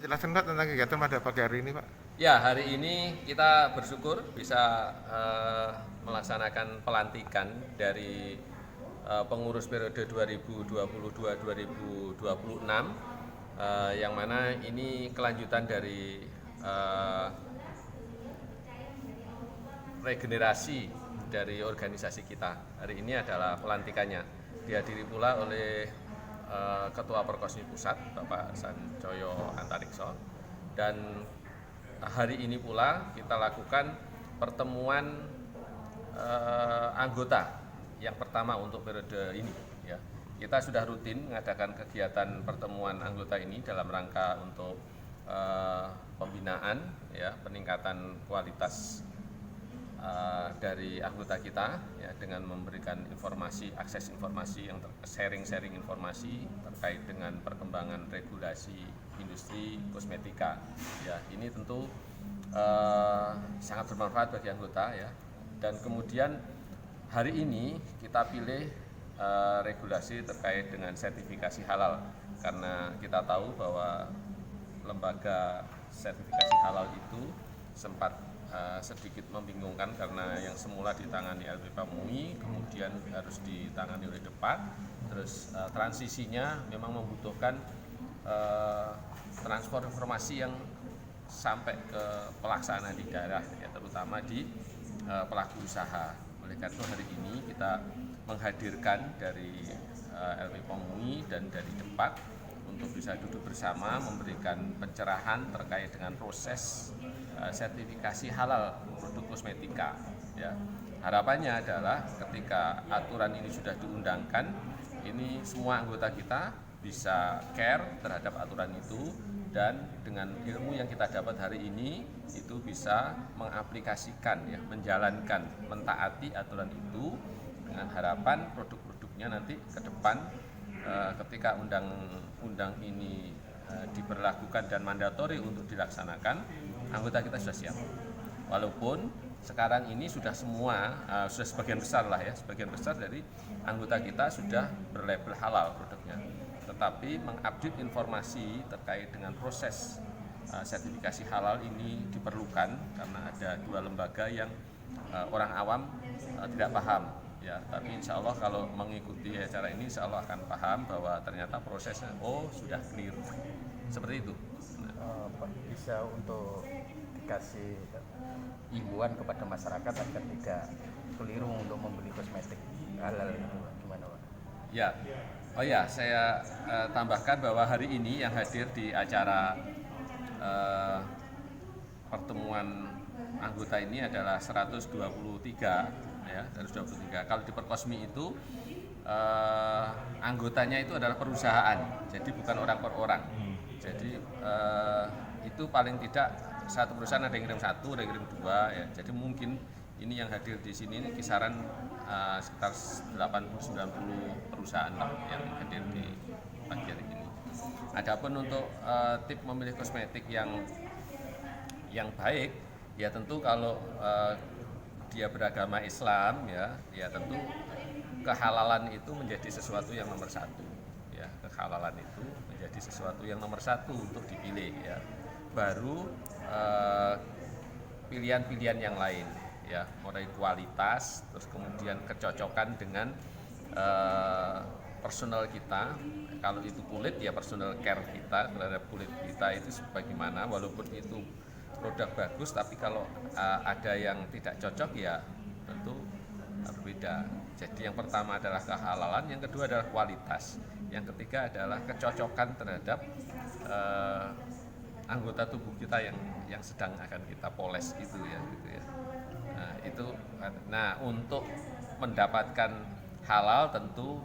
Jelaskan Pak tentang kegiatan pada pagi hari ini Pak. Ya, hari ini kita bersyukur bisa melaksanakan pelantikan dari pengurus periode 2022-2026 yang mana ini kelanjutan dari regenerasi dari organisasi kita. Hari ini adalah pelantikannya. Dihadiri pula oleh Ketua Perkosmi Pusat Bapak Sanjoyo Antarikso, dan hari ini pula kita lakukan pertemuan anggota yang pertama untuk periode ini. Ya, kita sudah rutin mengadakan kegiatan pertemuan anggota ini dalam rangka untuk pembinaan, ya, peningkatan kualitas dari anggota kita, ya, dengan memberikan informasi, akses informasi yang sharing informasi terkait dengan perkembangan regulasi industri kosmetika. Ya, ini tentu sangat bermanfaat bagi anggota, ya. Dan kemudian hari ini kita pilih regulasi terkait dengan sertifikasi halal, karena kita tahu bahwa lembaga sertifikasi halal itu sempat sedikit membingungkan karena yang semula ditangani LPP MUI kemudian harus ditangani oleh Depak. Terus transisinya memang membutuhkan transfer informasi yang sampai ke pelaksanaan di daerah, ya, terutama di pelaku usaha. Oleh karena itu hari ini kita menghadirkan dari LPP MUI dan dari Depak untuk bisa duduk bersama memberikan pencerahan terkait dengan proses sertifikasi halal produk kosmetika. Ya, harapannya adalah ketika aturan ini sudah diundangkan, ini semua anggota kita bisa care terhadap aturan itu, dan dengan ilmu yang kita dapat hari ini itu bisa mengaplikasikan, ya, menjalankan, mentaati aturan itu, dengan harapan produk-produknya nanti ke depan ketika undang-undang ini diberlakukan dan mandatori untuk dilaksanakan, anggota kita sudah siap. Walaupun sekarang ini sudah semua, sudah sebagian besar lah, ya, sebagian besar dari anggota kita sudah berlabel halal produknya. Tetapi mengupdate informasi terkait dengan proses sertifikasi halal ini diperlukan karena ada dua lembaga yang orang awam tidak paham. Ya, tapi insya Allah kalau mengikuti acara ini insya Allah akan paham bahwa ternyata prosesnya sudah clear. Seperti itu. Bisa untuk dikasih himbauan kepada masyarakat agar tidak keliru untuk membeli kosmetik halal itu, gimana Pak? Ya, saya tambahkan bahwa hari ini yang hadir di acara pertemuan anggota ini adalah 123, ya, 123. Kalau di Perkosmi itu anggotanya itu adalah perusahaan, jadi bukan orang per orang. Jadi itu paling tidak satu perusahaan ada yang kirim satu, ada yang kirim dua, ya. Jadi mungkin ini yang hadir di sini ini kisaran sekitar 80-90 perusahaan lah yang hadir di pagi hari ini. Adapun untuk tip memilih kosmetik yang baik, ya tentu kalau dia beragama Islam, ya tentu kehalalan itu menjadi sesuatu yang nomor satu. Ya, kehalalan itu menjadi sesuatu yang nomor satu untuk dipilih, ya. Baru pilihan-pilihan yang lain, ya, mulai kualitas, terus kemudian kecocokan dengan personal kita. Kalau itu kulit, ya personal care kita terhadap kulit kita itu sebagaimana, walaupun itu produk bagus, tapi kalau ada yang tidak cocok, ya tentu berbeda. Jadi yang pertama adalah kehalalan, yang kedua adalah kualitas, yang ketiga adalah kecocokan terhadap anggota tubuh kita yang sedang akan kita poles itu, ya, gitu ya. Nah, untuk mendapatkan halal tentu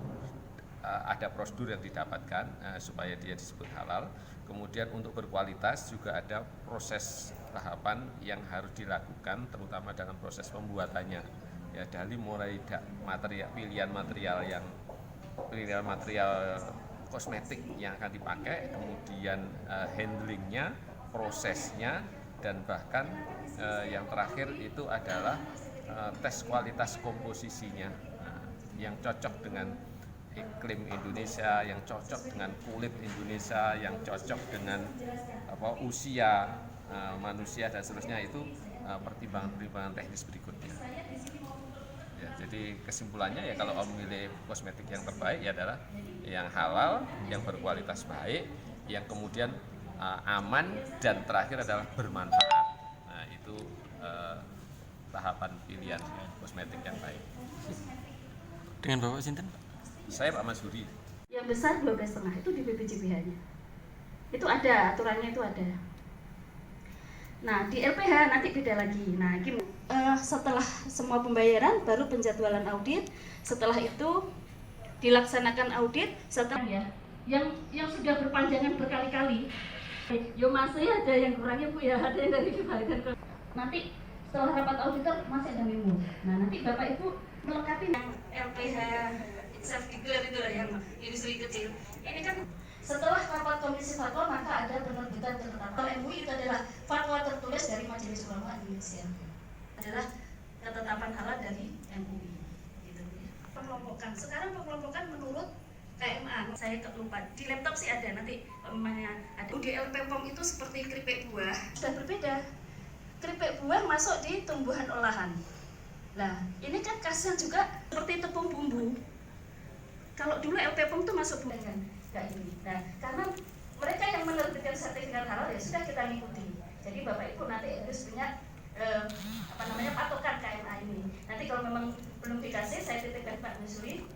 ada prosedur yang didapatkan supaya dia disebut halal. Kemudian untuk berkualitas juga ada proses tahapan yang harus dilakukan, terutama dalam proses pembuatannya. Ya, dari mulai pilihan material kosmetik yang akan dipakai, kemudian handlingnya, prosesnya, dan bahkan yang terakhir itu adalah tes kualitas komposisinya, yang cocok dengan iklim Indonesia, yang cocok dengan kulit Indonesia, yang cocok dengan usia manusia dan seterusnya, itu pertimbangan-pertimbangan teknis berikutnya. Ya, jadi kesimpulannya ya kalau memilih kosmetik yang terbaik ya adalah yang halal, yang berkualitas baik, yang kemudian aman, dan terakhir adalah bermanfaat. Nah itu tahapan pilihan kosmetik yang baik. Dengan Bapak Sinten? Saya Pak Masuri. Yang besar 12,5 itu di BPJBH-nya. Itu ada, aturannya itu ada. Nah, di LPH nanti beda lagi. Nah, setelah semua pembayaran baru penjadwalan audit. Setelah itu dilaksanakan audit, setelah ya yang sudah berpanjangan berkali-kali. Yo masih ada yang kurangnya Bu ya, ada yang dari dibalikan ke nanti setelah rapat auditor masih ada memo. Nah, nanti Bapak Ibu melengkapi yang LPH self declare itu yang industri kecil. Ini kan setelah rapat komisi fatwa maka ada penerbitan ketetapan MUI. Itu adalah fatwa tertulis dari Majelis Ulama Indonesia, adalah ketetapan halal dari MUI. Gitu. Pengelompokan. Sekarang pengelompokan menurut KMA. Saya lupa. Di laptop sih ada nanti namanya ada. Di LP POM itu seperti keripik buah. Sudah berbeda. Keripik buah masuk di tumbuhan olahan. Nah, ini kan khasnya juga seperti tepung bumbu. Kalau dulu LP POM itu masuk buah kan? Kayak ini. Nah, karena mereka yang menerbitkan sertifikat halal ya sudah kita ngikuti. Jadi Bapak Ibu nanti harus punya patokan KMA ini. Nanti kalau memang belum dikasih, saya titipkan Pak Nusri.